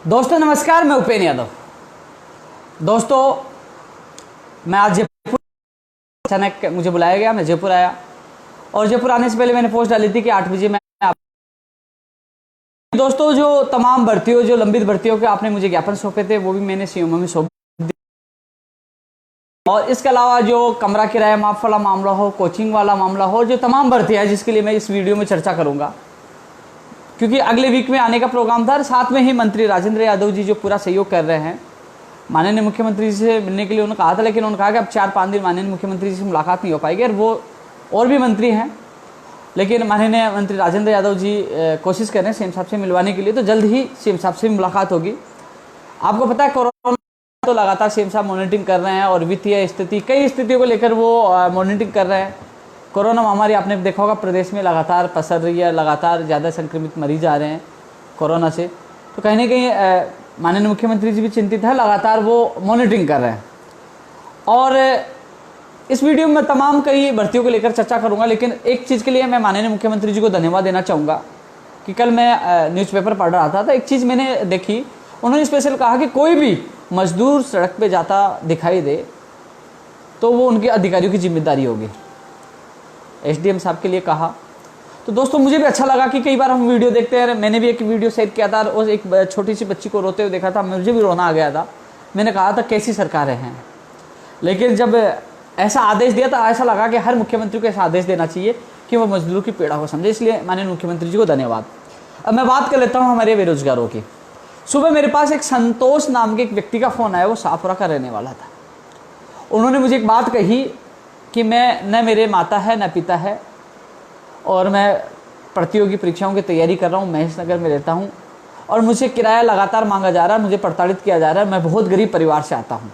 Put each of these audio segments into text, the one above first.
दोस्तों नमस्कार, मैं उपेंद्र यादव। दोस्तों मैं आज जयपुर, अचानक मुझे बुलाया गया, मैं जयपुर आया और जयपुर आने से पहले मैंने पोस्ट डाली थी कि 8 बजे मैं दोस्तों जो तमाम भर्तियों, जो लंबित भर्तियों के आपने मुझे ज्ञापन सौंपे थे वो भी मैंने सीएमओ में सौंप दिए। और इसके अलावा जो कमरा किराया माफ वाला मामला हो, कोचिंग वाला मामला हो, जो तमाम भर्तियाँ जिसके लिए मैं इस वीडियो में चर्चा करूँगा, क्योंकि अगले वीक में आने का प्रोग्राम था। साथ में ही मंत्री राजेंद्र यादव जी जो पूरा सहयोग कर रहे हैं, माननीय मुख्यमंत्री जी से मिलने के लिए उन्होंने कहा था, लेकिन उन्होंने कहा कि अब 4-5 दिन माननीय मुख्यमंत्री जी से मुलाकात नहीं हो पाएगी। और वो और भी मंत्री हैं, लेकिन माननीय मंत्री राजेंद्र यादव जी कोशिश कर रहे हैं सीएम साहब से मिलवाने के लिए, तो जल्द ही सीएम साहब से मुलाकात होगी। आपको पता है कोरोना तो लगातार सीएम साहब मॉनिटरिंग कर रहे हैं और वित्तीय स्थिति, कई स्थितियों को लेकर वो मॉनिटरिंग कर रहे हैं। कोरोना महामारी आपने देखा होगा प्रदेश में लगातार पसर रही है, लगातार ज़्यादा संक्रमित मरीज आ रहे हैं कोरोना से, तो कहीं ना कहीं माननीय मुख्यमंत्री जी भी चिंतित है, लगातार वो मॉनिटरिंग कर रहे हैं। और इस वीडियो में तमाम कई भर्तियों को लेकर चर्चा करूंगा, लेकिन एक चीज़ के लिए मैं माननीय मुख्यमंत्री जी को धन्यवाद देना चाहूँगा कि कल मैं न्यूज़पेपर पढ़ रहा था तो एक चीज़ मैंने देखी, उन्होंने स्पेशल कहा कि कोई भी मजदूर सड़क पे जाता दिखाई दे तो वो उनके अधिकारियों की जिम्मेदारी होगी। एसडीएम साहब के लिए कहा। तो दोस्तों मुझे भी अच्छा लगा कि कई बार हम वीडियो देखते हैं, मैंने भी एक वीडियो शेयर किया था और एक छोटी सी बच्ची को रोते हुए देखा था, मुझे भी रोना आ गया था। मैंने कहा था कैसी सरकारें हैं, लेकिन जब ऐसा आदेश दिया तो ऐसा लगा कि हर मुख्यमंत्री को ऐसा आदेश देना चाहिए कि वो मजदूरों की पीड़ा को समझे, इसलिए माननीय मुख्यमंत्री जी को धन्यवाद। अब मैं बात कर लेता हूँ हमारे बेरोजगारों की। सुबह मेरे पास एक संतोष नाम के एक व्यक्ति का फ़ोन आया, वो शाहपुरा का रहने वाला था। उन्होंने मुझे एक बात कही कि मैं न मेरे माता है न पिता है और मैं प्रतियोगी परीक्षाओं की तैयारी कर रहा हूँ, महेश नगर में रहता हूँ और मुझे किराया लगातार मांगा जा रहा है, मुझे प्रताड़ित किया जा रहा है, मैं बहुत गरीब परिवार से आता हूँ।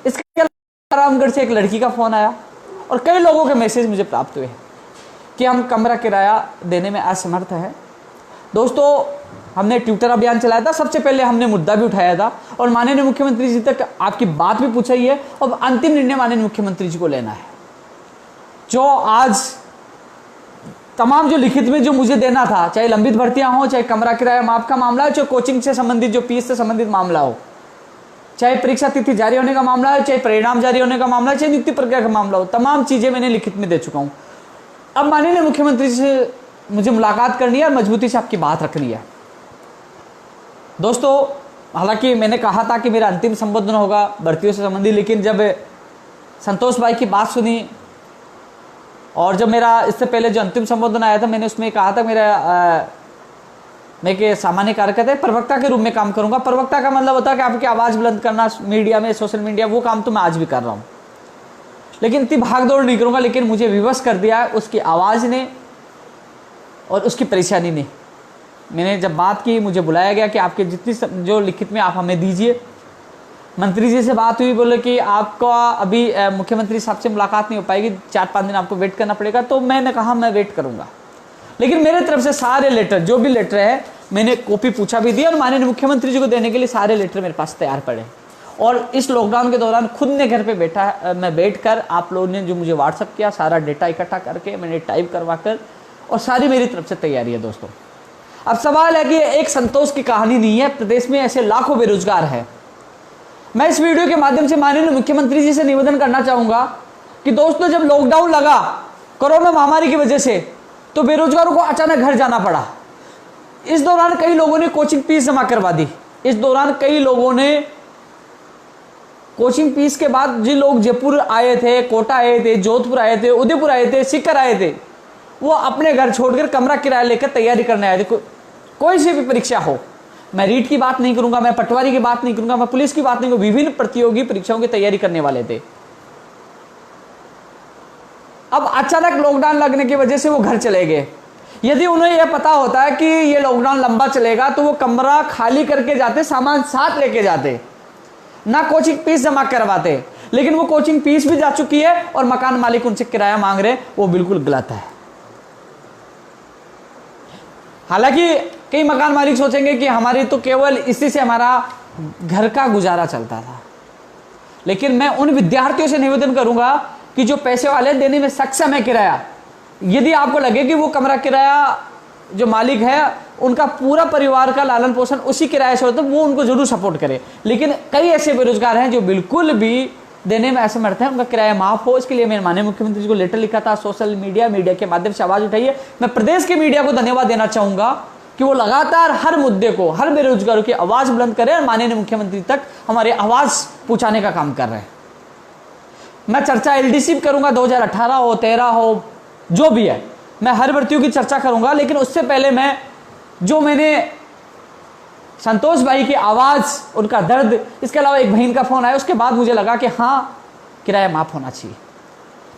इसके अलावा रामगढ़ से एक लड़की का फ़ोन आया और कई लोगों के मैसेज मुझे प्राप्त हुए कि हम कमरा किराया देने में असमर्थ हैं। दोस्तों हमने ट्विटर अभियान चलाया था, सबसे पहले हमने मुद्दा भी उठाया था और माननीय मुख्यमंत्री जी तक आपकी बात भी पूछी है और अंतिम निर्णय माननीय मुख्यमंत्री जी को लेना है। जो आज तमाम जो लिखित में जो मुझे देना था, चाहे लंबित भर्तियां हो, चाहे कमरा किराया माफ का मामला हो, चाहे कोचिंग से संबंधित जो फीस से संबंधित मामला हो, चाहे परीक्षा तिथि जारी होने का मामला हो, चाहे परिणाम जारी होने का मामला हो, चाहे नियुक्ति प्रक्रिया का मामला हो, तमाम चीजें मैंने लिखित में दे चुका हूं। अब माननीय मुख्यमंत्री जी से मुझे मुलाकात करनी है और मजबूती से आपकी बात रखनी है। दोस्तों हालांकि मैंने कहा था कि मेरा अंतिम संबोधन होगा भर्तियों से संबंधित, लेकिन जब संतोष भाई की बात सुनी और जब मेरा इससे पहले जो अंतिम संबोधन आया था, मैंने उसमें कहा था मैं एक सामान्य कार्यकर्ता प्रवक्ता के रूप में काम करूंगा। प्रवक्ता का मतलब होता है कि आपकी आवाज़ बुलंद करना मीडिया में, सोशल मीडिया, वो काम तो मैं आज भी कर रहा हूँ, लेकिन इतनी भागदौड़ नहीं करूँगा। लेकिन मुझे विवश कर दिया है उसकी आवाज़ ने और उसकी परेशानी ने। मैंने जब बात की, मुझे बुलाया गया कि आपके जितनी जो लिखित में आप हमें दीजिए। मंत्री जी से बात हुई, बोले कि आपको अभी मुख्यमंत्री साहब से मुलाकात नहीं हो पाएगी, 4-5 दिन आपको वेट करना पड़ेगा। तो मैंने कहा मैं वेट करूंगा, लेकिन मेरे तरफ से सारे लेटर, जो भी लेटर है, मैंने कॉपी पूछा भी दिया और माननीय मुख्यमंत्री जी को देने के लिए सारे लेटर मेरे पास तैयार पड़े। और इस लॉकडाउन के दौरान खुद ने घर पर मैं बैठ कर, आप लोगों ने जो मुझे व्हाट्सअप किया, सारा डेटा इकट्ठा करके मैंने टाइप करवा कर, और सारी मेरी तरफ से तैयारी है। दोस्तों अब सवाल है कि एक संतोष की कहानी नहीं है, प्रदेश में ऐसे लाखों बेरोजगार हैं। मैं इस वीडियो के माध्यम से माननीय मुख्यमंत्री जी से निवेदन करना चाहूंगा कि दोस्तों जब लॉकडाउन लगा कोरोना महामारी की वजह से, तो बेरोजगारों को अचानक घर जाना पड़ा। इस दौरान कई लोगों ने कोचिंग फीस जमा करवा दी। इस दौरान कई लोगों ने कोचिंग फीस के बाद, जिन लोग जयपुर आए थे, कोटा आए थे, जोधपुर आए थे, उदयपुर आए थे, सीकर आए थे, वो अपने घर छोड़कर कमरा किराया लेकर तैयारी करने आए थे। कोई सी भी परीक्षा हो, मैं रीट की बात नहीं करूंगा, मैं पटवारी की बात नहीं करूंगा, मैं पुलिस की बात नहीं करूंगा, विभिन्न प्रतियोगी परीक्षाओं की तैयारी करने वाले थे। अब अचानक लॉकडाउन लगने की वजह से वो घर चले गए। यदि उन्हें यह पता होता है कि ये लॉकडाउन लंबा चलेगा, तो वो कमरा खाली करके जाते, सामान साथ लेके जाते, ना कोचिंग फीस जमा करवाते। लेकिन वो कोचिंग फीस भी जा चुकी है और मकान मालिक उनसे किराया मांग रहे, वो बिल्कुल गलत है। हालांकि कई मकान मालिक सोचेंगे कि हमारी तो केवल इसी से हमारा घर का गुजारा चलता था, लेकिन मैं उन विद्यार्थियों से निवेदन करूंगा कि जो पैसे वाले देने में सक्षम है किराया, यदि आपको लगे कि वो कमरा किराया जो मालिक है उनका पूरा परिवार का लालन पोषण उसी किराए से होता है, वो उनको जरूर सपोर्ट करे। लेकिन कई ऐसे बेरोजगार हैं जो बिल्कुल भी देने में असमर्थ है, उनका किराया माफ हो। इसके लिए मैंने माननीय मुख्यमंत्री जी को लेटर लिखा था। सोशल मीडिया के माध्यम से आवाज उठाई है। मैं प्रदेश के मीडिया को धन्यवाद देना चाहूंगा कि वो लगातार हर मुद्दे को, हर बेरोजगारों की आवाज बुलंद करें और माननीय मुख्यमंत्री तक हमारे आवाज पहुंचाने का काम कर रहे हैं। मैं चर्चा एलडीसी करूंगा, 2018 हो, 13 हो, जो भी है, मैं हर भर्तियों की चर्चा करूंगा। लेकिन उससे पहले मैंने संतोष भाई की आवाज, उनका दर्द, इसके अलावा एक बहन का फोन आया, उसके बाद मुझे लगा कि हाँ, किराया माफ होना चाहिए।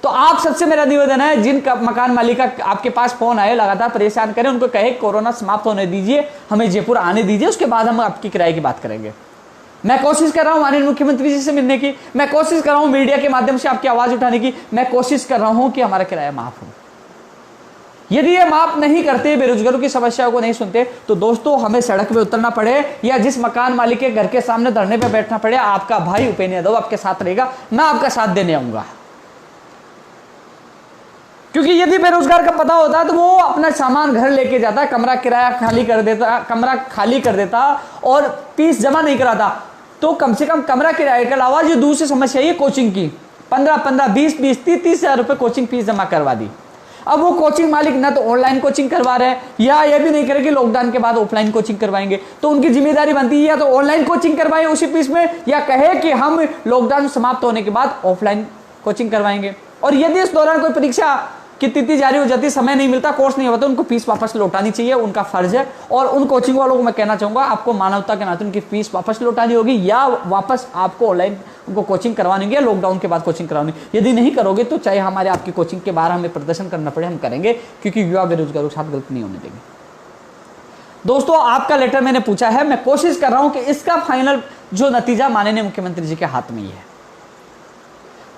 तो आप सबसे मेरा निवेदन है, जिन मकान मालिक का आपके पास फोन आए, लगातार परेशान करें, उनको कहे कोरोना समाप्त होने दीजिए, हमें जयपुर आने दीजिए, उसके बाद हम आपकी किराए की बात करेंगे। मैं कोशिश कर रहा हूं माननीय मुख्यमंत्री जी से मिलने की, मैं कोशिश कर रहा हूं मीडिया के माध्यम से आपकी आवाज उठाने की, मैं कोशिश कर रहा हूं कि हमारा किराया माफ हो। यदि ये माफ नहीं करते, बेरोजगारों की समस्याओं को नहीं सुनते, तो दोस्तों हमें सड़क पे उतरना पड़े या जिस मकान मालिक के घर के सामने धरने पे बैठना पड़े, आपका भाई उपेंद्र यादव आपके साथ रहेगा, मैं आपका साथ देने आऊंगा। क्योंकि यदि बेरोजगार का पता होता है तो वो अपना सामान घर लेके जाता, कमरा खाली कर देता और फीस जमा नहीं कराता। तो कम से कम कमरा किराए के अलावा जो दूसरी समस्या है कोचिंग की, 15-15, 20-20, 30-30 हजार रुपए कोचिंग फीस जमा करवा दी। अब वो कोचिंग मालिक ना तो ऑनलाइन कोचिंग करवा रहे हैं, या ये भी नहीं करे कि लॉकडाउन के बाद ऑफलाइन कोचिंग करवाएंगे। तो उनकी जिम्मेदारी बनती है या तो ऑनलाइन कोचिंग करवाएं उसी फीस में, या कहे कि हम लॉकडाउन समाप्त होने के बाद ऑफलाइन कोचिंग करवाएंगे। और यदि इस दौरान कोई परीक्षा की तिथि जारी हो जाती, समय नहीं मिलता, कोर्स नहीं होता, उनको फीस वापस लौटानी चाहिए, उनका फर्ज है। और उन कोचिंग वालों को मैं कहना चाहूंगा, आपको मानवता के नाते उनकी फीस वापस लौटानी होगी, या वापस आपको ऑनलाइन उनको कोचिंग करवानी होगी, या लॉकडाउन के बाद कोचिंग करवानी। यदि नहीं करोगे तो चाहे हमारे आपकी कोचिंग के बाहर हमें प्रदर्शन करना पड़े, हम करेंगे, क्योंकि युवा बेरोजगारों के साथ गलत नहीं होने देंगे। दोस्तों आपका लेटर मैंने पूछा है, मैं कोशिश कर रहा हूं कि इसका फाइनल जो नतीजा माननीय मुख्यमंत्री जी के हाथ में ही है।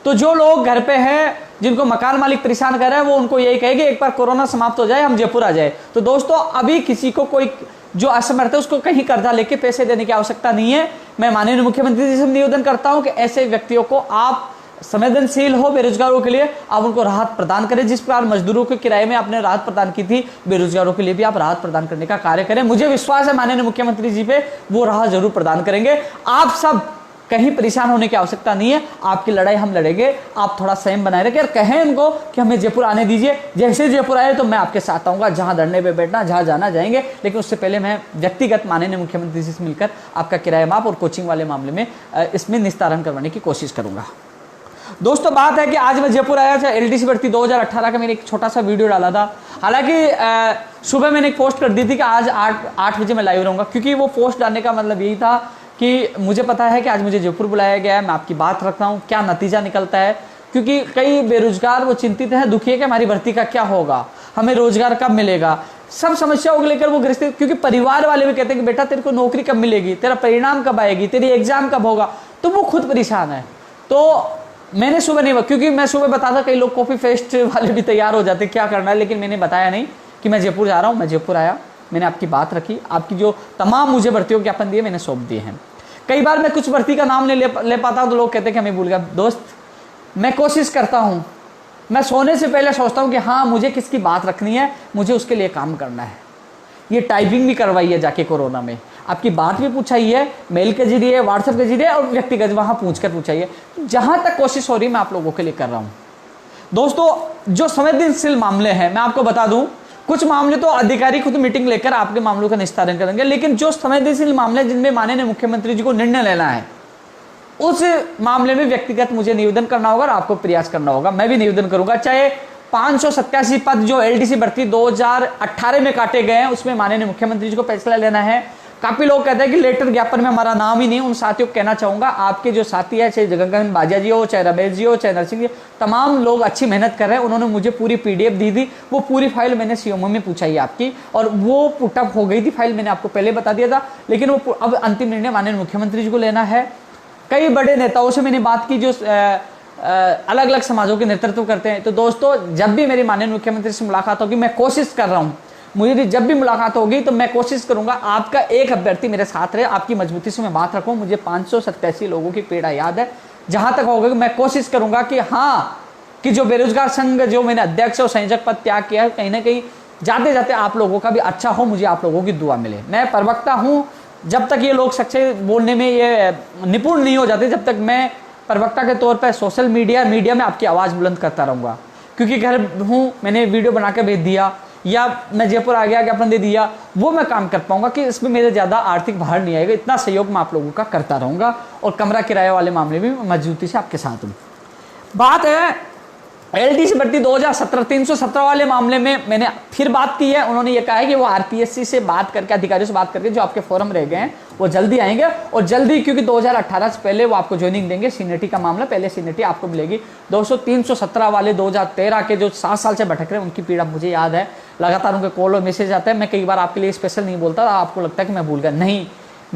तो जो लोग घर पे हैं, जिनको मकान मालिक परेशान कर रहे हैं, वो उनको यही कहेंगे एक बार कोरोना समाप्त हो जाए, हम जयपुर आ जाए। तो दोस्तों अभी किसी को कोई जो असमर्थ है उसको कहीं कर्जा लेके पैसे देने की आवश्यकता नहीं है। मैं माननीय मुख्यमंत्री जी से निवेदन करता हूं कि ऐसे व्यक्तियों को आप संवेदनशील हो, बेरोजगारों के लिए आप उनको राहत प्रदान करें। जिस प्रकार मजदूरों के किराए में आपने राहत प्रदान की थी, बेरोजगारों के लिए भी आप राहत प्रदान करने का कार्य करें। मुझे विश्वास है माननीय मुख्यमंत्री जी पे, वो राहत जरूर प्रदान करेंगे। आप सब कहीं परेशान होने की आवश्यकता नहीं है, आपकी लड़ाई हम लड़ेंगे। आप थोड़ा संयम बनाए रखें और कहें उनको कि हमें जयपुर आने दीजिए। जैसे जयपुर आए तो मैं आपके साथ आऊंगा, जहां धरने पे बैठना, जहां जाना जाएंगे। लेकिन उससे पहले मैं व्यक्तिगत माननीय मुख्यमंत्री जी से मिलकर आपका किराया माफ और कोचिंग वाले मामले में इसमें निस्तारण करवाने की कोशिश करूंगा। दोस्तों बात है कि आज मैं जयपुर आया था, एलडीसी भर्ती 2018 का मैंने एक छोटा सा वीडियो डाला था। हालांकि सुबह मैंने एक पोस्ट कर दी थी कि आज 8 बजे मैं लाइव रहूंगा, क्योंकि वो पोस्ट डालने का मतलब यही था कि मुझे पता है कि आज मुझे जयपुर बुलाया गया है, मैं आपकी बात रख रहा हूँ, क्या नतीजा निकलता है। क्योंकि कई बेरोजगार वो चिंतित हैं, दुखी है कि हमारी भर्ती का क्या होगा, हमें रोजगार कब मिलेगा, सब समस्याओं को लेकर वो ग्रसित। क्योंकि परिवार वाले भी कहते हैं कि बेटा तेरे को नौकरी कब मिलेगी, तेरा परिणाम कब आएगी, तेरी एग्जाम कब होगा, तो वो खुद परेशान है। तो मैंने सुबह नहीं, क्योंकि मैं सुबह बताता, कई लोग कॉपी फेस्ट वाले भी तैयार हो जाते क्या करना है, लेकिन मैंने बताया नहीं कि मैं जयपुर जा रहा हूँ। मैं जयपुर आया, मैंने आपकी बात रखी, आपकी जो तमाम मुझे भर्तियों के ज्ञापन दिए मैंने सौंप दिए हैं। कई बार मैं कुछ भर्ती का नाम नहीं ले पाता हूं तो लोग कहते हैं कि हमें भूल गया। दोस्त मैं कोशिश करता हूं, मैं सोने से पहले सोचता हूं कि हाँ मुझे किसकी बात रखनी है, मुझे उसके लिए काम करना है। ये टाइपिंग भी करवाई है जाके कोरोना में, आपकी बात भी पूछाई है, मेल के जरिए, व्हाट्सएप के जरिए और व्यक्तिगत वहां पूछकर पूछाई है। जहां तक कोशिश हो रही है मैं आप लोगों के लिए कर रहा हूं। दोस्तों जो संवेदनशील मामले हैं मैं आपको बता दूं, कुछ मामले तो अधिकारी खुद मीटिंग लेकर आपके मामलों का निस्तारण करेंगे, लेकिन जो संवेदनशील मामले जिनमें माननीय मुख्यमंत्री जी को निर्णय लेना है, उस मामले में व्यक्तिगत मुझे निवेदन करना होगा और आपको प्रयास करना होगा। मैं भी निवेदन करूंगा, चाहे 587 पद जो एलडीसी भर्ती 2018 में काटे गए हैं उसमें माननीय मुख्यमंत्री जी को फैसला लेना है। काफी लोग कहते हैं कि लेटर ज्ञापन में हमारा नाम ही नहीं। उन साथियों को कहना चाहूंगा, आपके जो साथी है, चाहे जगन बाजिया जी हो, चाहे रमेश जी हो, चाहे नरसिंह जी, तमाम लोग अच्छी मेहनत कर रहे हैं। उन्होंने मुझे पूरी पीडीएफ दी थी, वो पूरी फाइल मैंने सीएमओ में पूछाई आपकी, और वो पुटअप हो गई थी फाइल, मैंने आपको पहले बता दिया था। लेकिन वो अब अंतिम निर्णय माननीय मुख्यमंत्री जी को लेना है। कई बड़े नेताओं से मैंने बात की जो अलग अलग समाजों के नेतृत्व करते हैं। तो दोस्तों जब भी मेरी माननीय मुख्यमंत्री से मुलाकात होगी, मैं कोशिश कर रहा हूँ, मुझे जब भी मुलाकात होगी तो मैं कोशिश करूंगा आपका एक अभ्यर्थी मेरे साथ रहे, आपकी मजबूती से मैं बात रखूं। मुझे 587 लोगों की पीड़ा याद है। जहां तक होगा मैं कोशिश करूंगा कि हाँ, कि जो बेरोजगार संघ, जो मैंने अध्यक्ष और संयोजक पद त्याग किया है, कहीं ना कहीं जाते जाते आप लोगों का भी अच्छा हो, मुझे आप लोगों की दुआ मिले। मैं प्रवक्ता हूँ, जब तक ये लोग सच्चे बोलने में ये निपुण नहीं हो जाते, जब तक मैं प्रवक्ता के तौर पर सोशल मीडिया में आपकी आवाज़ बुलंद करता रहूँगा। क्योंकि घर हूँ, मैंने वीडियो बना के भेज दिया या मैं जयपुर आ गया ज्ञापन दे दिया, वो मैं काम कर पाऊंगा कि इसमें मेरे ज़्यादा आर्थिक भार नहीं आएगा। इतना सहयोग मैं आप लोगों का करता रहूँगा और कमरा किराए वाले मामले में मजबूती से आपके साथ हूँ। बात है एलडीसी भर्ती 2017 317 वाले मामले में मैंने फिर बात की है। उन्होंने ये कहा है कि वो आरपीएससी से बात करके, अधिकारियों से बात करके जो आपके फॉर्म रह गए हैं वो जल्दी आएंगे और जल्दी, क्योंकि 2018 से पहले वो आपको ज्वाइनिंग देंगे। सीनियरिटी का मामला, पहले सीनियरिटी आपको मिलेगी। 317 वाले 2013 के जो 7 साल से भटक रहे हैं उनकी पीड़ा मुझे याद है, लगातार उनके कॉल और मैसेज आता है। मैं कई बार आपके लिए स्पेशल नहीं बोलता, आपको लगता है कि मैं भूल गया, नहीं,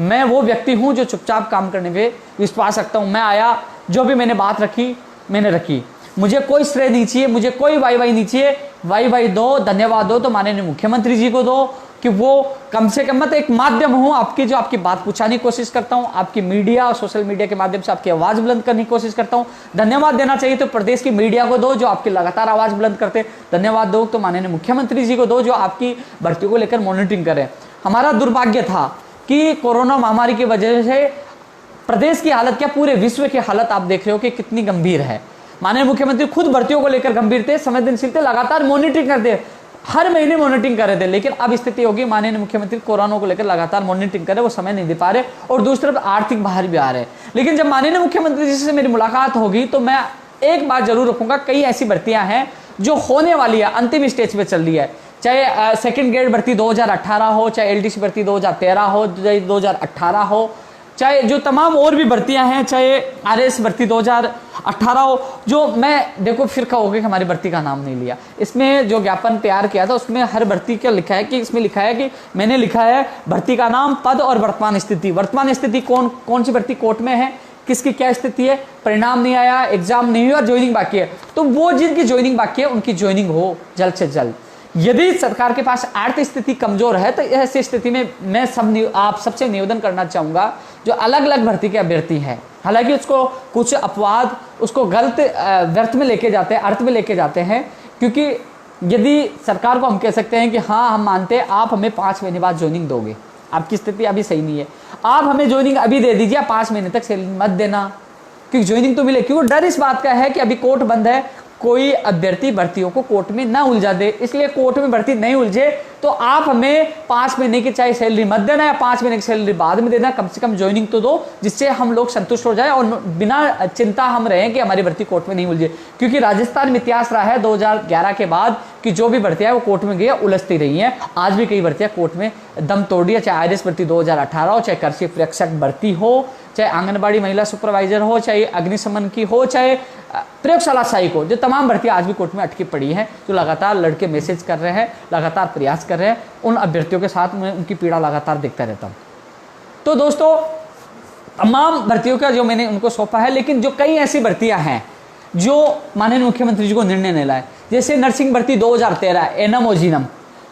मैं वो व्यक्ति हूँ जो चुपचाप काम करने में विश्वास रखता हूँ। मैं आया, जो भी मैंने बात रखी मैंने रखी, मुझे कोई श्रेय नहीं चाहिए, मुझे कोई वाई नहीं चाहिए। वाई दो, धन्यवाद दो तो माननीय मुख्यमंत्री जी को दो कि वो कम से कम, मत एक माध्यम हूँ आपकी, जो आपकी बात पूछाने की कोशिश करता हूँ, आपकी मीडिया और सोशल मीडिया के माध्यम से आपकी आवाज़ बुलंद करने की कोशिश करता हूँ। धन्यवाद देना चाहिए तो प्रदेश की मीडिया को दो जो आपकी लगातार आवाज़ बुलंद करते। धन्यवाद दो तो माननीय मुख्यमंत्री जी को दो जो आपकी भर्तियों को लेकर मॉनिटरिंग करें। हमारा दुर्भाग्य था कि कोरोना महामारी की वजह से प्रदेश की हालत, क्या पूरे विश्व की हालत आप देख रहे हो कि कितनी गंभीर है। माननीय मुख्यमंत्री खुद भर्तियों को लेकर गंभीर थे, संवेदनशील थे, लगातार मॉनिटरिंग करते, हर महीने मॉनिटरिंग कर रहे थे। लेकिन अब स्थिति होगी माननीय मुख्यमंत्री कोरोना को लेकर लगातार मॉनिटरिंग कर रहे, वो समय नहीं दे पा रहे और दूसरी तरफ आर्थिक बाहर भी आ रहे। लेकिन जब माननीय मुख्यमंत्री जी से मेरी मुलाकात होगी तो मैं एक बात जरूर रखूंगा, कई ऐसी भर्तियां हैं जो होने वाली है, अंतिम स्टेज पे चल रही है। चाहे सेकेंड ग्रेड भर्ती 2018 हो, चाहे एलडीसी भर्ती 2013 हो, चाहे 2018 हो, चाहे जो तमाम और भी भर्तियां हैं, चाहे आरएस भर्ती 2018 हो, जो मैं देखो फिर कहोगे कि हमारी भर्ती का नाम नहीं लिया। इसमें जो ज्ञापन तैयार किया था उसमें हर भर्ती क्या लिखा है कि इसमें लिखा है कि मैंने लिखा है भर्ती का नाम, पद और वर्तमान स्थिति। वर्तमान स्थिति कौन सी भर्ती कोर्ट में है, किसकी क्या स्थिति है, परिणाम नहीं आया, एग्जाम नहीं हुआ, ज्वाइनिंग बाकी है, तो वो जिनकी ज्वाइनिंग बाकी है उनकी ज्वाइनिंग हो जल्द से जल्द। यदि सरकार के पास आर्थिक स्थिति कमजोर है तो ऐसी स्थिति में मैं आप सबसे निवेदन करना चाहूंगा, जो अलग अलग भर्ती के अभ्यर्थी हैं, हालांकि उसको कुछ अपवाद उसको गलत व्यर्थ में लेके जाते हैं, अर्थ में लेके जाते हैं, क्योंकि यदि सरकार को हम कह सकते हैं कि हाँ हम मानते हैं आप हमें 5 महीने बाद ज्वाइनिंग दोगे, आपकी स्थिति अभी सही नहीं है, आप हमें ज्वाइनिंग अभी दे दीजिए, 5 महीने तक सैलरी मत देना, क्योंकि ज्वाइनिंग तो मिले। क्योंकि डर इस बात का है कि अभी कोर्ट बंद है, कोई अभ्यर्थी भर्तियों को कोर्ट में ना उलझा दे, इसलिए कोर्ट में भर्ती नहीं उलझे तो आप हमें 5 महीने की चाहे सैलरी मत देना या 5 महीने की सैलरी बाद में देना, कम से कम ज्वाइनिंग तो दो, जिससे हम लोग संतुष्ट हो जाए और बिना चिंता हम रहें कि हमारी भर्ती कोर्ट में नहीं उलझे। क्योंकि राजस्थान में इतिहास रहा है 2011 के बाद कि जो भी भर्तियां वो कोर्ट में गई उलझती रही हैं। आज भी कई भर्तियां कोर्ट में दम तोड़ दिया, चाहे आरएस भर्ती 2018 हो, चाहे कृषि प्रेक्षक भर्ती हो, चाहे आंगनबाड़ी महिला सुपरवाइजर हो, चाहे अग्निशमन की हो, चाहे प्रयोगशाला सहायक हो, जो तमाम भर्तियां आज भी कोर्ट में अटकी पड़ी हैं, जो लगातार लड़के मैसेज कर रहे हैं, लगातार प्रयास कर रहे हैं, उन अभ्यर्थियों के साथ मैं उनकी पीड़ा लगातार देखता रहता हूँ। तो दोस्तों तमाम भर्तियों का जो मैंने उनको सौंपा है, लेकिन जो कई ऐसी भर्तियां हैं जो माननीय मुख्यमंत्री जी को निर्णय नहीं लाए, जैसे नर्सिंग भर्ती 2013 एनम और जीनम,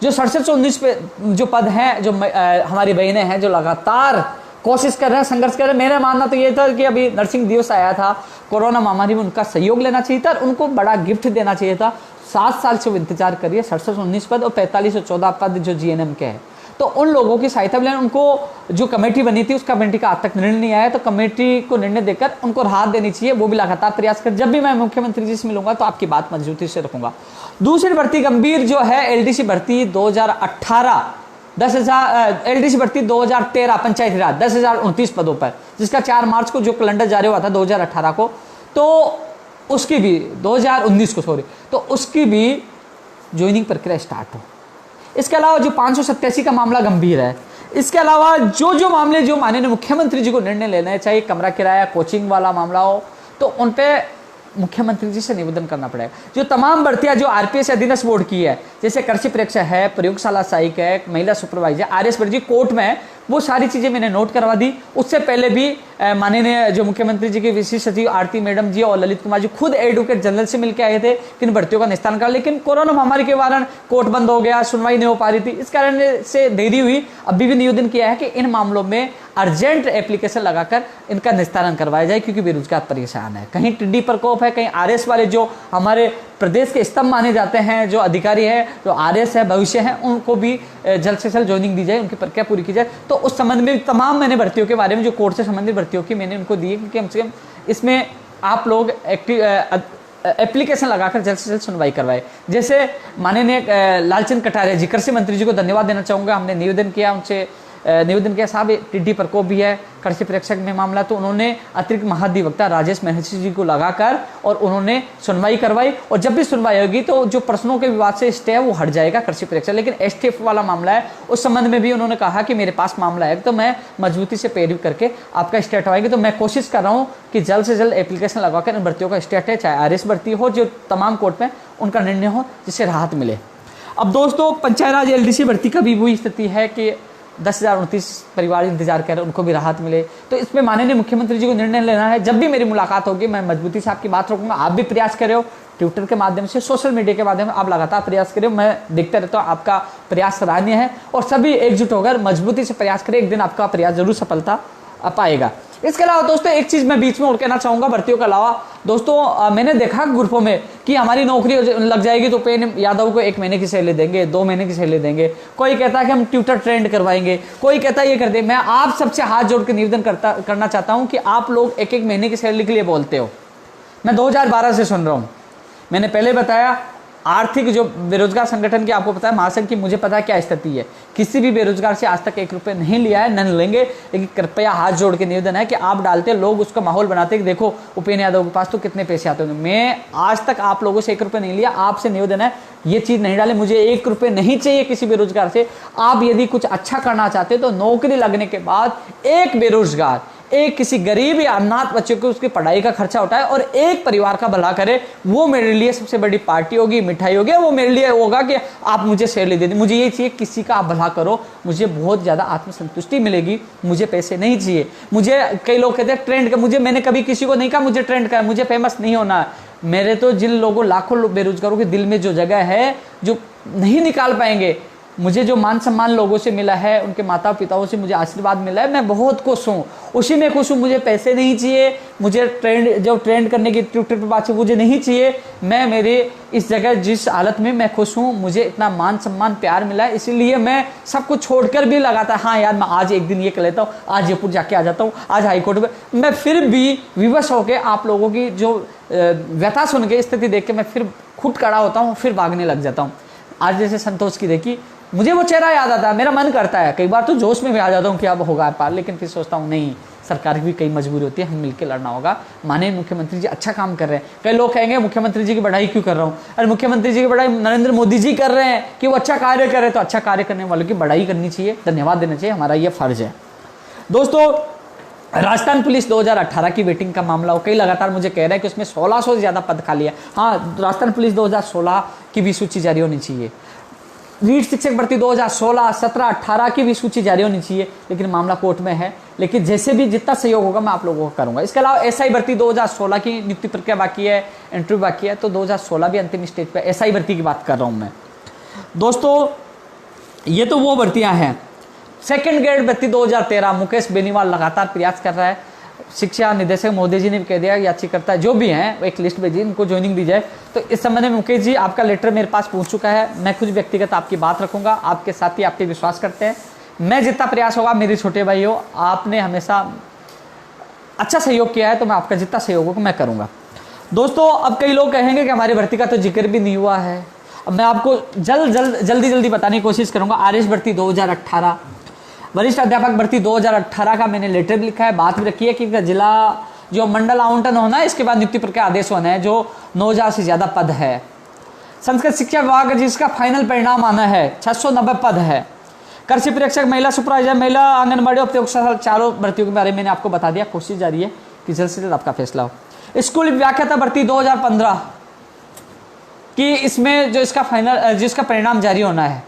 जो 67 से 19 पे जो पद हैं, जो हमारी बहनें हैं जो लगातार कोशिश कर रहे हैं, संघर्ष कर रहे हैं। मेरा मानना तो ये था कि अभी नर्सिंग दिवस आया था, कोरोना महामारी में उनका सहयोग लेना चाहिए था, उनको बड़ा गिफ्ट देना चाहिए था। 7 साल से वो इंतजार करिए, 67 19 पद और 45 और 14 पद जो जीएनएम के हैं, तो उन लोगों की सहायता मिले। उनको जो कमेटी बनी थी उस कमेटी का आज तक निर्णय नहीं आया, तो कमेटी को निर्णय देकर उनको राहत देनी चाहिए, वो भी लगातार प्रयास कर। जब भी मैं मुख्यमंत्री जी से मिलूंगा तो आपकी बात मजबूती से रखूंगा। दूसरी भर्ती गंभीर जो है एलडीसी भर्ती 2018 10,000, एलडीसी भर्ती 2013 पंचायती राज 10,029 पदों पर, जिसका 4 मार्च को जो कैलेंडर जारी हुआ था 2018 को, तो उसकी भी 2019 को सॉरी, तो उसकी भी ज्वाइनिंग प्रक्रिया स्टार्ट हो। इसके अलावा जो 587 का मामला गंभीर है, इसके अलावा जो मामले जो माननीय मुख्यमंत्री जी को निर्णय लेना है, चाहे कमरा किराया कोचिंग वाला मामला हो, तो उन पे मुख्यमंत्री जी से निवेदन करना पड़ेगा। जो तमाम भर्तियां जो आरपीएस अधीनस्थ बोर्ड की है, जैसे कृषि प्रेक्षक है, प्रयोगशाला सहायक है, महिला सुपरवाइजर, आरएस भर्ती कोर्ट में है, वो सारी चीजें मैंने नोट करवा दी। उससे पहले भी माननीय जो मुख्यमंत्री जी के विशेष सचिव आरती मैडम जी और ललित कुमार जी खुद एडवोकेट जनरल से मिलकर आए थे कि इन भर्तियों का निस्तारण कर, लेकिन कोरोना महामारी के कारण कोर्ट बंद हो गया, सुनवाई नहीं हो पा रही थी, इस कारण से देरी हुई। अभी भी निवेदन किया है कि इन मामलों में अर्जेंट एप्लीकेशन लगाकर इनका निस्तारण करवाया जाए, क्योंकि बेरोजगार परेशान है, कहीं टिड्डी प्रकोप है, कहीं आरएस वाले जो हमारे प्रदेश के स्तंभ माने जाते हैं, जो अधिकारी है, जो आरएस है, भविष्य है, उनको भी जल्द से जल्द ज्वाइनिंग दी जाए, उनकी प्रक्रिया पूरी की जाए। तो उस संबंध में तमाम मैंने भर्तियों के बारे में, जो कोर्ट से संबंधित भर्तियों की मैंने उनको दी है कि कम से कम इसमें आप लोग एप्लीकेशन लगाकर जल्द से जल्द सुनवाई करवाए। जैसे माननीय लालचंद कटारिया जी, कृषि मंत्री जी को धन्यवाद देना चाहूँगा। हमने निवेदन किया उनसे, निवेदन किया साहब टिड्डी प्रकोप भी है, कृषि प्रेक्षक में मामला, तो उन्होंने अतिरिक्त महाधिवक्ता राजेश महर्षि जी को लगाकर और उन्होंने सुनवाई करवाई। और जब भी सुनवाई होगी तो जो प्रश्नों के विवाद से स्टे है वो हट जाएगा कृषि प्रेक्षक। लेकिन एसटीएफ वाला मामला है, उस संबंध में भी उन्होंने कहा कि मेरे पास मामला है, तो मैं मजबूती से पैरवी करके आपका स्टे हटवाएंगे। तो मैं कोशिश कर रहा हूँ कि जल्द से जल्द एप्लीकेशन लगाकर इन भर्तियों का स्टे हटे, चाहे आरएस भर्ती हो, जो तमाम कोर्ट में उनका निर्णय हो, जिससे राहत मिले। अब दोस्तों, पंचायत राज एलडीसी भर्ती का भी वही स्थिति है कि 10,029 परिवार इंतजार कर रहे हैं, उनको भी राहत मिले। तो इसमें माननीय मुख्यमंत्री जी को निर्णय लेना है। जब भी मेरी मुलाकात होगी मैं मजबूती से आपकी बात रखूंगा। आप भी प्रयास करें, ट्विटर के माध्यम से, सोशल मीडिया के माध्यम से आप लगातार प्रयास करें, मैं देखता रहता हूँ। आपका प्रयास सराहनीय है और सभी एकजुट होकर मजबूती से प्रयास करें, एक दिन आपका प्रयास जरूर सफलता पाएगा। इसके अलावा दोस्तों एक चीज मैं बीच में और कहना चाहूंगा भर्तियों के अलावा, दोस्तों मैंने देखा ग्रुपों में कि हमारी नौकरी लग जाएगी तो पेन यादव को 1 महीने की सैलरी देंगे, 2 महीने की सैलरी देंगे, कोई कहता है कि हम ट्विटर ट्रेंड करवाएंगे, कोई कहता है ये कर दे। मैं आप सबसे हाथ जोड़ के निवेदन करना चाहता हूं कि आप लोग 1-1 महीने की सैलरी के लिए बोलते हो। मैं 2012 से सुन रहा हूं। मैंने पहले बताया आर्थिक जो बेरोजगार संगठन की आपको पता है, महासंघ की, मुझे पता है क्या स्थिति है। किसी भी बेरोजगार से आज तक 1 रुपये नहीं लिया है, न लेंगे। लेकिन कृपया हाथ जोड़ के निवेदन है कि आप डालते, लोग उसका माहौल बनाते कि देखो उपेंद्र यादव के पास तो कितने पैसे आते होंगे। मैं आज तक आप लोगों से 1 रुपये नहीं लिया, आपसे निवेदन है ये चीज नहीं डाले। मुझे 1 रुपये नहीं चाहिए किसी बेरोजगार से। आप यदि कुछ अच्छा करना चाहते तो नौकरी लगने के बाद एक बेरोजगार, एक किसी गरीब या अनाथ बच्चे को उसकी पढ़ाई का खर्चा उठाए और एक परिवार का भला करे, वो मेरे लिए सबसे बड़ी पार्टी होगी, मिठाई होगी। वो मेरे लिए होगा कि आप मुझे सैलरी दे दें। मुझे ये चाहिए किसी का आप भला करो, मुझे बहुत ज्यादा आत्मसंतुष्टि मिलेगी। मुझे पैसे नहीं चाहिए। मुझे कई लोग कहते हैं ट्रेंड कर, मैंने कभी किसी को नहीं कहा मुझे ट्रेंड कर, मुझे फेमस नहीं होना है। मेरे तो जिन लोगों, लाखों बेरोजगारों के दिल में जो जगह है, जो नहीं निकाल पाएंगे, मुझे जो मान सम्मान लोगों से मिला है, उनके माता पिताओं से मुझे आशीर्वाद मिला है, मैं बहुत खुश हूँ, उसी में खुश हूँ। मुझे पैसे नहीं चाहिए, मुझे ट्रेंड करने की ट्विटर पर बात मुझे नहीं चाहिए। मैं मेरे इस जगह जिस हालत में मैं खुश हूँ, मुझे इतना मान सम्मान प्यार मिला है, इसीलिए मैं सब कुछ छोड़कर भी लगाता, हाँ यार मैं आज एक दिन ये कर लेता हूँ, आज जयपुर जाके आ जाता हूँ, आज हाईकोर्ट में। मैं फिर भी विवश होकर आप लोगों की जो व्यथा सुन के, स्थिति देख के मैं फिर खुद खड़ा होता हूँ, फिर भागने लग जाता हूँ। आज जैसे संतोष की देखी, मुझे वो चेहरा याद आता है, मेरा मन करता है, कई बार तो जोश में भी आ जाता हूँ कि अब होगा पार, लेकिन फिर सोचता हूँ नहीं, सरकार की भी कई मजबूरी होती है, हम मिलकर लड़ना होगा। माननीय मुख्यमंत्री जी अच्छा काम कर रहे हैं। कई लोग कहेंगे मुख्यमंत्री जी की बढ़ाई क्यों कर रहा हूँ? अरे मुख्यमंत्री जी की बढ़ाई नरेंद्र मोदी जी कर रहे हैं कि वो अच्छा कार्य कर रहे हैं, तो अच्छा कार्य करने वालों की बढ़ाई करनी चाहिए, धन्यवाद देना चाहिए, हमारा ये फर्ज है। दोस्तों, राजस्थान पुलिस 2018 की वेटिंग का मामला हो, कई लगातार मुझे कह रहे हैं कि उसमें 1600 से ज्यादा पद खाली है। हाँ, राजस्थान पुलिस 2016 की भी सूची जारी होनी चाहिए। रीट शिक्षक भर्ती 2016, 17, 18 की भी सूची जारी होनी चाहिए, लेकिन मामला कोर्ट में है। लेकिन जैसे भी जितना सहयोग होगा मैं आप लोगों को करूंगा। इसके अलावा एसआई भर्ती 2016 की नियुक्ति प्रक्रिया बाकी है, इंटरव्यू बाकी है, तो 2016 भी अंतिम स्टेज पे एसआई भर्ती की बात कर रहा हूं मैं। दोस्तों, ये तो वो भर्तियां हैं। सेकंड ग्रेड भर्ती 2013, मुकेश बेनीवाल लगातार प्रयास कर रहा है। शिक्षा निदेशक मोदी जी ने भी कह दिया, याचिकाकर्ता जो भी हैं एक लिस्ट भेजी, इनको ज्वाइनिंग दी जाए। तो इस संबंध में मुकेश जी आपका लेटर मेरे पास पहुंच चुका है। मैं कुछ व्यक्तिगत आपकी बात रखूंगा, आपके साथ ही आप पे विश्वास करते हैं। मैं जितना प्रयास होगा, मेरे छोटे भाई हो, आपने हमेशा अच्छा सहयोग किया है, तो मैं आपका जितना सहयोग होगा मैं करूंगा। दोस्तों, अब कई लोग कहेंगे कि हमारी भर्ती का तो जिक्र भी नहीं हुआ है। अब मैं आपको जल्दी बताने की कोशिश करूंगा। आरएस भर्ती 2018, वरिष्ठ अध्यापक भर्ती 2018 का मैंने लेटर भी लिखा है, बात भी रखी है कि जिला जो मंडल आवंटन होना है, इसके बाद नियुक्ति प्रक्रिया आदेश होना है, जो 9000 से ज्यादा पद है। संस्कृत शिक्षा विभाग जिसका फाइनल परिणाम आना है, 690 पद है। कृषि प्रेक्षक, महिला सुपरवाइजर, महिला आंगनबाड़ी उपयोगशाला, चारों भर्तियों के बारे में मैंने आपको बता दिया। कोशिश जारी है कि जल्द से जल्द आपका फैसला हो। स्कूल व्याख्याता भर्ती 2015 कि इसमें जो इसका फाइनल, जिसका परिणाम जारी होना है,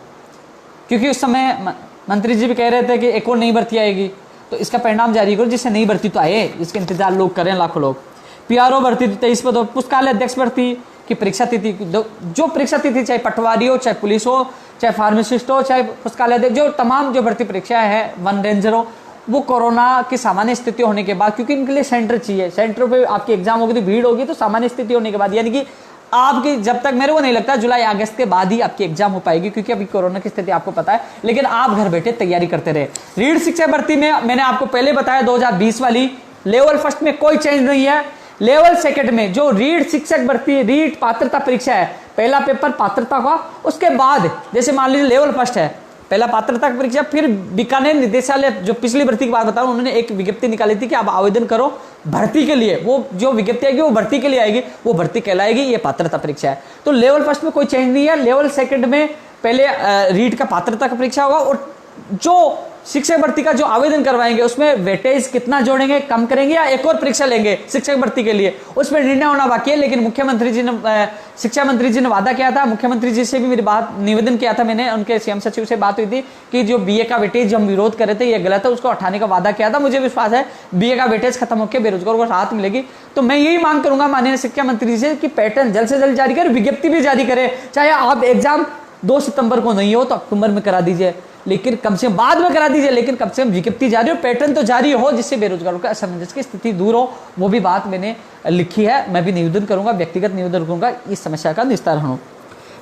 क्योंकि उस समय मंत्री जी भी कह रहे थे कि एक और नई भर्ती आएगी, तो इसका परिणाम जारी करो जिससे नई भर्ती तो आए, इसके इंतजार लोग करें, लाखों लोग। पीआरओ भर्ती 23 पद। पुस्तकालय अध्यक्छ भर्ती की परीक्षा तिथि, जो परीक्षा तिथि, चाहे पटवारी हो, चाहे पुलिस हो, चाहे फार्मासिस्ट हो, चाहे पुस्तकालय अध्यक्ष, जो तमाम जो भर्ती परीक्षाएं हैं, वन रेंजर हो, वो कोरोना की सामान्य स्थिति होने के बाद, क्योंकि इनके लिए सेंटर चाहिए, सेंटर पे आपकी एग्जाम होगी तो भीड़ होगी, तो सामान्य स्थिति होने के बाद, यानी कि आपकी जब तक मेरे को नहीं लगता जुलाई अगस्त के बाद ही आपकी एग्जाम हो पाएगी, क्योंकि अभी कोरोना की स्थिति आपको पता है, लेकिन आप घर बैठे तैयारी करते रहे। रीट शिक्षक भर्ती में मैंने आपको पहले बताया 2020 वाली लेवल फर्स्ट में कोई चेंज नहीं है। लेवल सेकंड में जो रीट शिक्षक भर्ती रीट पात्रता परीक्षा है, पहला पेपर पात्रता का, उसके बाद जैसे मान लीजिए लेवल फर्स्ट है, पहला पात्रता की परीक्षा, फिर बीकानेर निदेशालय जो पिछली भर्ती की बात बताऊं, उन्होंने एक विज्ञप्ति निकाली थी कि आप आवेदन करो भर्ती के लिए, वो जो विज्ञप्ति आएगी वो भर्ती के लिए आएगी, वो भर्ती कहलाएगी, ये पात्रता परीक्षा है। तो लेवल फर्स्ट में कोई चेंज नहीं है। लेवल सेकंड में पहले रीट का पात्रता का परीक्षा होगा, और जो शिक्षक भर्ती का जो आवेदन करवाएंगे उसमें वेटेज कितना जोड़ेंगे, कम करेंगे या एक और परीक्षा लेंगे शिक्षक भर्ती के लिए, उसमें निर्णय होना बाकी है। लेकिन मुख्यमंत्री जी ने शिक्षा मंत्री जी ने वादा किया था, मुख्यमंत्री जी से भी मेरी बात निवेदन किया था मैंने, उनके सीएम सचिव से बात हुई थी कि जो बीए का वेटेज जो हम विरोध कर रहे थे ये गलत है, उसको हटाने का वादा किया था। मुझे विश्वास है बीए का वेटेज खत्म होकर बेरोजगारों को राहत मिलेगी। तो मैं यही मांग करूंगा माननीय शिक्षा मंत्री से कि पैटर्न जल्द से जल्द जारी करे, विज्ञप्ति भी जारी करे, चाहे आप एग्जाम 2 सितंबर को नहीं हो तो अक्टूबर में करा दीजिए, लेकिन कम से कम बाद में करा दीजिए, लेकिन कम से कम विज्ञप्ति जारी हो, पैटर्न तो जारी हो, जिससे बेरोजगारों का असमंजस की स्थिति दूर हो। वो भी बात मैंने लिखी है, मैं भी निवेदन करूंगा, व्यक्तिगत निवेदन करूंगा, इस समस्या का निस्तारण हो।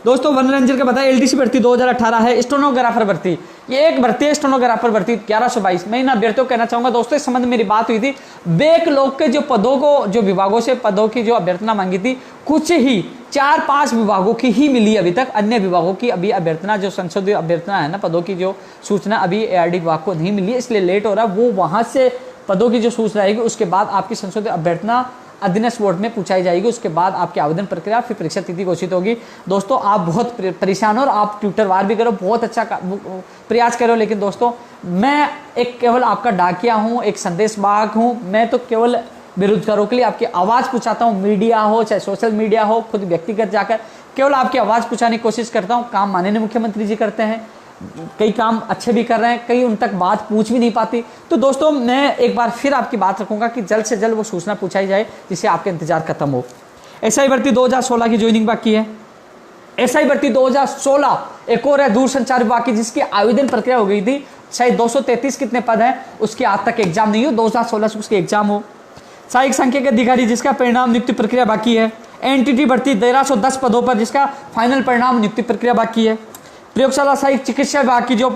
दोस्तों मनोरंजन का बताया एलडीसी भर्ती 2018 है। स्टेनोग्राफर भर्ती, ये एक भर्ती है स्टेनोग्राफर भर्ती 1122। मैं इन अभ्यर्थियों को कहना चाहूंगा दोस्तों, इस संबंध में मेरी बात हुई थी, बेक लोग के जो पदों को, जो विभागों से पदों की जो अभ्यर्थना मांगी थी, कुछ ही 4-5 विभागों की ही मिली अभी तक, अन्य विभागों की अभी अभ्यर्थना जो संशोधित अभ्यर्थना है ना, पदों की जो सूचना अभी एआरडी विभाग को नहीं मिली है, इसलिए लेट हो रहा है। वो वहां से पदों की जो सूचना आएगी उसके बाद आपकी संशोधित अभ्यर्थना अधीनस्थ बोर्ड में पूछाई जाएगी, उसके बाद आपके आवेदन प्रक्रिया, फिर परीक्षा तिथि घोषित होगी। दोस्तों आप बहुत परेशान हो और आप ट्विटर वार भी करो, बहुत अच्छा प्रयास करो, लेकिन दोस्तों मैं एक केवल आपका डाकिया हूँ, एक संदेश वाहक हूँ। मैं तो केवल बेरोजगारों के लिए आपकी आवाज़ पहुँचाता हूँ, मीडिया हो चाहे सोशल मीडिया हो, खुद व्यक्तिगत जाकर केवल आपकी आवाज़ पहुँचाने की कोशिश करता हूँ। काम माननीय मुख्यमंत्री जी करते हैं, कई काम अच्छे भी कर रहे हैं, कई उन तक बात पूछ भी नहीं पाती। तो दोस्तों मैं एक बार फिर आपकी बात रखूंगा कि जल्द से जल्द वो सूचना पूछाई जाए, जिससे आपका इंतजार खत्म हो। एसआई भर्ती 2016 की ज्वाइनिंग बाकी है। एसआई भर्ती 2016 एक और है दूरसंचार विभाग की, जिसकी आवेदन प्रक्रिया हो गई थी, शायद 233 कितने पद हैं, उसकी आज तक एग्जाम नहीं हो, 2016 से उसकी एग्जाम हो। सहायक संख्यक अधिकारी जिसका परिणाम नियुक्ति प्रक्रिया बाकी है। एनटीटी भर्ती 1310 पदों पर, जिसका फाइनल परिणाम नियुक्ति प्रक्रिया बाकी है। प्रयोगशाला सहायक चिकित्सा विभाग की जो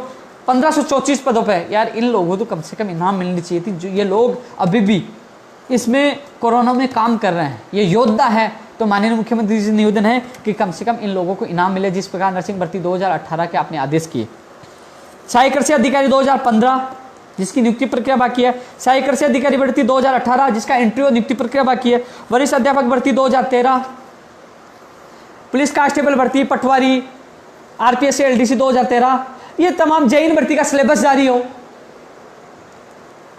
1534 पदों पे, यार इन लोगों को तो कम से कम इनाम मिलनी चाहिए थी। जो ये लोग अभी भी इसमें कोरोना में काम कर रहे हैं, ये योद्धा है, तो माननीय मुख्यमंत्री जी से निवेदन है कि कम से कम इन लोगों को इनाम मिले, जिस प्रकार नर्सिंग भर्ती 2018 के आपने आदेश किए। सहायक कृषि अधिकारी 2015 जिसकी नियुक्ति प्रक्रिया बाकी है। सहायक कृषि अधिकारी भर्ती 2018 जिसका इंटरव्यू नियुक्ति प्रक्रिया बाकी है। वरिष्ठ अध्यापक भर्ती 2013, पुलिस कांस्टेबल भर्ती, पटवारी, आरपीएस एलडीसी 2013, ये तमाम जेईन भर्ती का सिलेबस जारी हो।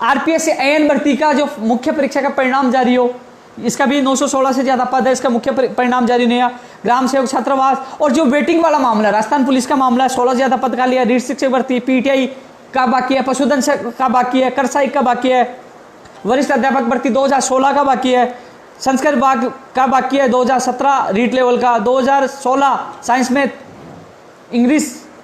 आरपीएस एएन भर्ती का जो मुख्य परीक्षा का परिणाम जारी हो, इसका भी 916 से ज्यादा पद है, इसका मुख्य परिणाम जारी नहीं है। ग्राम सेवक छात्रावास और जो वेटिंग वाला मामला है, राजस्थान पुलिस का मामला है, 16 से ज्यादा पद का लिया। रीट शिक्षक भर्ती, पीटीआई का बाकी है, पशुधन का बाकी है, कर सहायक का बाकी है, वरिष्ठ अध्यापक भर्ती 2016 का बाकी है, संस्कृत विभाग का बाकी है 2017 रीट लेवल का, 2016 साइंस में इंग्लिश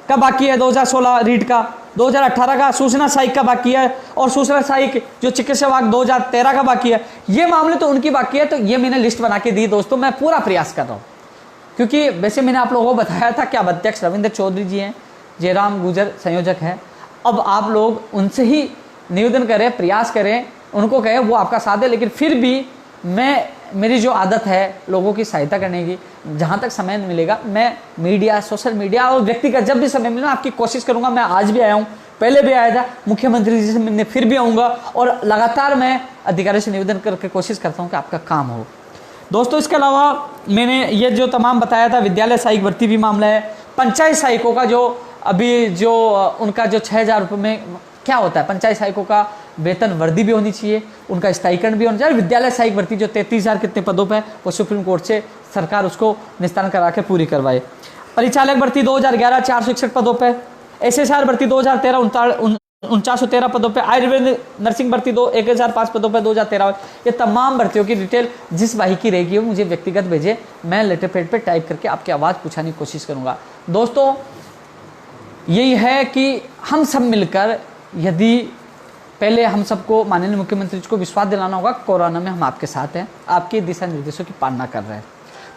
का बाकी है, 2016 रीट का, 2018 का सूचना सहायक का बाकी है, और सूचना सहायक जो चिकित्सा विभाग 2013 का बाकी है। ये मामले तो उनकी बाकी है, तो ये मैंने लिस्ट बना के दी दोस्तों। मैं पूरा प्रयास कर रहा हूँ, क्योंकि वैसे मैंने आप लोगों को बताया था कि अब अध्यक्ष रविंद्र चौधरी जी हैं, जयराम गुजर संयोजक हैं। अब आप लोग उनसे ही निवेदन करें, प्रयास करें, उनको कहें वो आपका साथ है। लेकिन फिर भी मेरी जो आदत है लोगों की सहायता करने की, जहाँ तक समय मिलेगा मैं मीडिया, सोशल मीडिया और व्यक्तिगत जब भी समय मिले आपकी कोशिश करूँगा। मैं आज भी आया हूँ, पहले भी आया था, मुख्यमंत्री जी से मिलने फिर भी आऊँगा, और लगातार मैं अधिकारियों से निवेदन करके कोशिश करता हूँ कि आपका काम हो। दोस्तों इसके अलावा मैंने ये जो तमाम बताया था, विद्यालय सहायक भर्ती भी मामला है। पंचायत सहायकों का जो अभी जो उनका जो 6000 रुपये में क्या होता है, पंचायत सहायकों का वेतन वर्दी भी होनी चाहिए, उनका स्टाइपेंड भी होना चाहिए। विद्यालय सहायक भर्ती जो 33,000 कितने पदों पर है, वो सुप्रीम कोर्ट से सरकार उसको निस्तारण करा के पूरी करवाए। परिचालक भर्ती 2011 461 पदों पर, एसएसआर भर्ती 2013 4913 पदों पे, आयुर्वेद नर्सिंग भर्ती 1005 पदों पे 2013। ये तमाम भर्तियों की डिटेल जिस भाई की रहेगी वो मुझे व्यक्तिगत भेजे, मैं लेटर पैड पे टाइप करके आपकी आवाज़ पूछाने की कोशिश करूँगा। दोस्तों यही है कि हम सब मिलकर, यदि पहले हम सबको माननीय मुख्यमंत्री जी को विश्वास दिलाना होगा, कोरोना में हम आपके साथ हैं, आपके दिशा निर्देशों की पालना कर रहे हैं।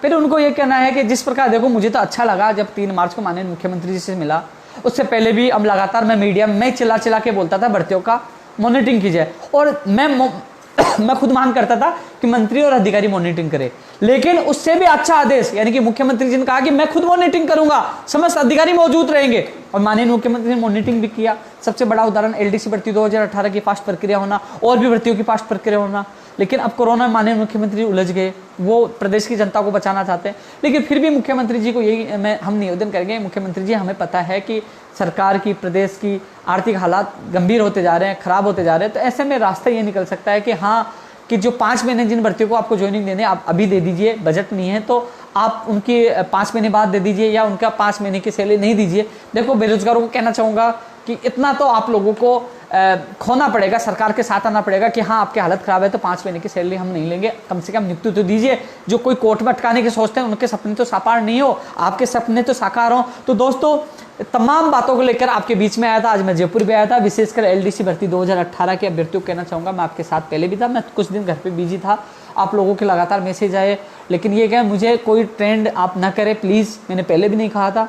फिर उनको ये कहना है कि जिस प्रकार देखो, मुझे तो अच्छा लगा जब 3 मार्च को माननीय मुख्यमंत्री जी से मिला, उससे पहले भी अब लगातार मैं मीडिया में चिल्ला चिल्ला के बोलता था भर्तियों का मॉनिटरिंग की जाए, और मैं खुद मांग करता था कि मंत्री और अधिकारी मॉनिटरिंग करे। लेकिन उससे भी अच्छा आदेश यानी कि मुख्यमंत्री जी ने कहा कि मैं खुद मॉनिटरिंग करूंगा, समस्त अधिकारी मौजूद रहेंगे, और माननीय मुख्यमंत्री ने मॉनिटरिंग भी किया। सबसे बड़ा उदाहरण एलडीसी भर्ती 2018 की फास्ट प्रक्रिया होना, और भी भर्तियों की फास्ट प्रक्रिया होना। लेकिन अब कोरोना में माननीय मुख्यमंत्री उलझ गए, वो प्रदेश की जनता को बचाना चाहते हैं। लेकिन फिर भी मुख्यमंत्री जी को यही हम निवेदन करेंगे, मुख्यमंत्री जी हमें पता है कि सरकार की, प्रदेश की आर्थिक हालात गंभीर होते जा रहे हैं, खराब होते जा रहे हैं, तो ऐसे में रास्ता ये निकल सकता है कि हाँ, कि जो 5 महीने जिन भर्तियों को आपको ज्वाइनिंग देने आप अभी दे दीजिए, बजट नहीं है तो आप उनकी 5 महीने बाद दे दीजिए, या उनका 5 महीने की सैलरी नहीं दीजिए। देखो, बेरोजगारों को कहना चाहूँगा कि इतना तो आप लोगों को खोना पड़ेगा, सरकार के साथ आना पड़ेगा कि हाँ, आपकी हालत खराब है तो 5 महीने की सैलरी हम नहीं लेंगे, कम से कम नियुक्ति तो दीजिए। जो कोई कोर्ट में अटकाने के सोचते हैं उनके सपने तो साकार नहीं हो, आपके सपने तो साकार हो। तो दोस्तों, तमाम बातों को लेकर आपके बीच में आया था। आज मैं जयपुर भी आया था, विशेषकर एलडीसी भर्ती 2018 के अभ्यर्थियों को कहना चाहूँगा, मैं आपके साथ पहले भी था, मैं कुछ दिन घर पे बिजी था, आप लोगों के लगातार मैसेज आए, लेकिन ये क्या, मुझे कोई ट्रेंड आप ना करें प्लीज़, मैंने पहले भी नहीं कहा था।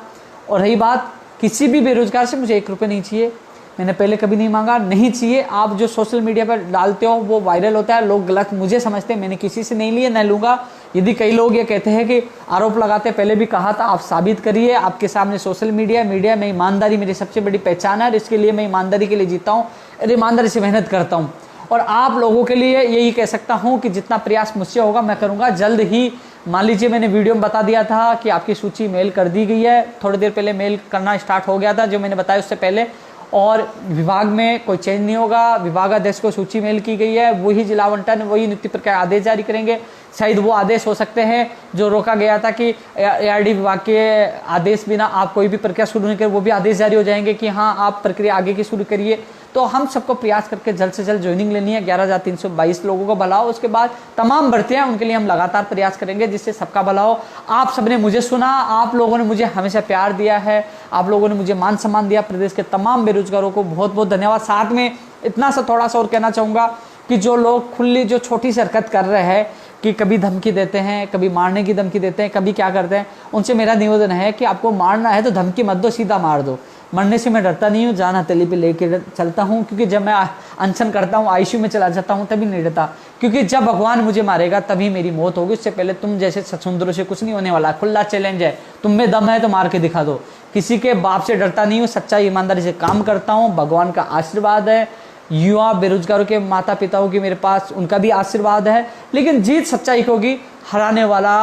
और रही बात, किसी भी बेरोजगार से मुझे 1 रुपये नहीं चाहिए, मैंने पहले कभी नहीं मांगा, नहीं चाहिए। आप जो सोशल मीडिया पर डालते हो वो वायरल होता है, लोग गलत मुझे समझते हैं, मैंने किसी से नहीं लिए, न लूँगा। यदि कई लोग ये कहते हैं कि आरोप लगाते, पहले भी कहा था, आप साबित करिए। आपके सामने सोशल मीडिया में ईमानदारी मेरी सबसे बड़ी पहचान है, इसके लिए मैं ईमानदारी के लिए जीता हूँ और ईमानदारी से मेहनत करता हूँ। और आप लोगों के लिए यही कह सकता हूँ कि जितना प्रयास मुझसे होगा मैं करूँगा। जल्द ही, मान लीजिए मैंने वीडियो में बता दिया था कि आपकी सूची मेल कर दी गई है, थोड़ी देर पहले मेल करना स्टार्ट हो गया था, जो मैंने बताया उससे पहले। और विभाग में कोई चेंज नहीं होगा, विभागाध्यक्ष को सूची मेल की गई है, वही जिला आवंटन, वही नियुक्ति प्रक्रिया आदेश जारी करेंगे। शायद वो आदेश हो सकते हैं जो रोका गया था कि एआरडी विभाग के आदेश बिना आप कोई भी प्रक्रिया शुरू नहीं करें, वो भी आदेश जारी हो जाएंगे कि हाँ, आप प्रक्रिया आगे की शुरू करिए। तो हम सबको प्रयास करके जल्द से जल्द ज्वाइनिंग लेनी है। 11,322 लोगों का भला हो, उसके बाद तमाम भर्तियां, उनके लिए हम लगातार प्रयास करेंगे जिससे सबका भला हो। आप सबने मुझे सुना, आप लोगों ने मुझे हमेशा प्यार दिया है, आप लोगों ने मुझे मान सम्मान दिया। प्रदेश के तमाम बेरोजगारों को बहुत बहुत धन्यवाद। साथ में इतना सा थोड़ा सा और कहना चाहूँगा कि जो लोग खुली जो छोटी सी हरकत कर रहे हैं कि कभी धमकी देते हैं, कभी मारने की धमकी देते हैं, कभी क्या करते हैं, उनसे मेरा निवेदन है कि आपको मारना है तो धमकी मत दो, सीधा मार दो। मरने से मैं डरता नहीं हूँ, जान हथेली पे लेके चलता हूँ, क्योंकि जब मैं अनशन करता हूँ, आईसीयू में चला जाता हूँ, तभी नहीं डरता, क्योंकि जब भगवान मुझे मारेगा तभी मेरी मौत होगी। उससे पहले तुम जैसे सचुंदरों से कुछ नहीं होने वाला। खुला चैलेंज है, तुम में दम है तो मार के दिखा दो। किसी के बाप से डरता नहीं हूँ, सच्चाई ईमानदारी से काम करता हूँ, भगवान का आशीर्वाद है, युवा बेरोजगारों के माता पिताओं की मेरे पास, उनका भी आशीर्वाद है। लेकिन जीत सच्चाई की होगी, हराने वाला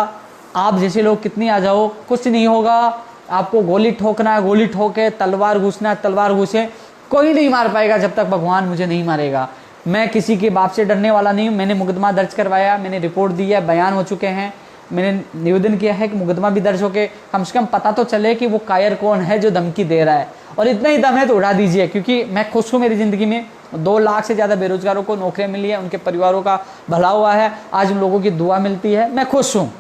आप जैसे लोग कितनी आ जाओ, कुछ नहीं होगा। आपको गोली ठोकना है, गोली ठोके, तलवार घुसना है, तलवार घुसे, कोई नहीं मार पाएगा जब तक भगवान मुझे नहीं मारेगा। मैं किसी के बाप से डरने वाला नहीं हूँ। मैंने मुकदमा दर्ज करवाया, मैंने रिपोर्ट दी है, बयान हो चुके हैं, मैंने निवेदन किया है कि मुकदमा भी दर्ज होके कम से कम पता तो चले कि वो कायर कौन है जो धमकी दे रहा है। और इतना ही दम है तो उड़ा दीजिए, क्योंकि मैं खुश हूँ। मेरी ज़िंदगी में 2 लाख से ज़्यादा बेरोजगारों को नौकरियाँ मिली है, उनके परिवारों का भला हुआ है, आज उन लोगों की दुआ मिलती है, मैं खुश हूँ।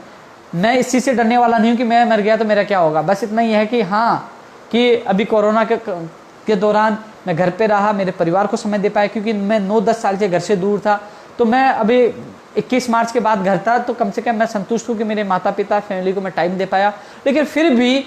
मैं इस चीज़ से डरने वाला नहीं हूँ कि मैं मर गया तो मेरा क्या होगा। बस इतना ही है कि हाँ, कि अभी कोरोना के दौरान मैं घर पे रहा, मेरे परिवार को समय दे पाया, क्योंकि मैं 9-10 साल से घर से दूर था। तो मैं अभी 21 मार्च के बाद घर था, तो कम से कम मैं संतुष्ट हूँ कि मेरे माता पिता, फैमिली को मैं टाइम दे पाया। लेकिन फिर भी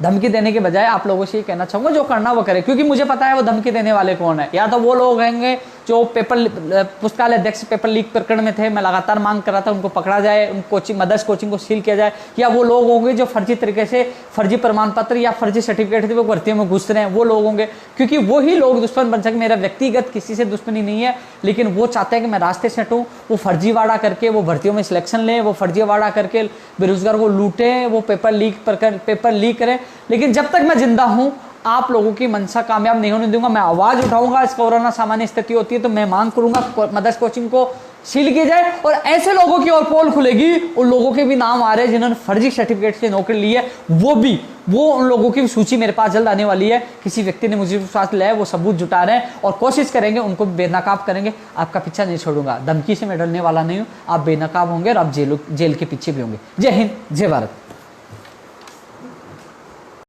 धमकी देने के बजाय आप लोगों से ये कहना चाहूँगा, जो करना वो करे, क्योंकि मुझे पता है वो धमकी देने वाले कौन है। या तो वो लोग होंगे जो पुस्तकालय अध्यक्ष पेपर लीक प्रकरण में थे, मैं लगातार मांग कर रहा था उनको पकड़ा जाए, उन कोचिंग मदर्स कोचिंग को सील किया जाए। या वो लोग होंगे जो फर्जी तरीके से फर्जी प्रमाण पत्र या फर्जी सर्टिफिकेट थे वो भर्तियों में घुस रहे हैं, वो लोग होंगे, क्योंकि वही लोग दुश्मन बन सके। मेरा व्यक्तिगत किसी से दुश्मनी नहीं है, लेकिन वो चाहते हैं कि मैं रास्ते से हटूँ, वो फर्जीवाड़ा करके वो भर्तियों में सिलेक्शन लें, वो फर्जीवाड़ा करके बेरोजगार को लूटें, वो पेपर लीक करें। लेकिन जब तक मैं जिंदा हूँ, आप लोगों की मंशा कामयाब नहीं होने दूंगा। मैं आवाज उठाऊंगा। इस कोरोना सामान्य स्थिति होती है तो मैं मांग करूंगा मदर्स कोचिंग को सील की जाए, और ऐसे लोगों की और पोल खुलेगी, उन लोगों के भी नाम आ रहे हैं जिन्होंने फर्जी सर्टिफिकेट से नौकरी ली है, वो उन लोगों की सूची मेरे पास जल्द आने वाली है। किसी व्यक्ति ने मुझे विश्वास दिलाया, वो सबूत जुटा रहे हैं और कोशिश करेंगे, उनको बेनकाब करेंगे। आपका पीछा नहीं छोड़ूंगा, धमकी से मैं डरने वाला नहीं हूँ। आप बेनकाब होंगे और आप जेल के पीछे भी होंगे। जय हिंद, जय भारत।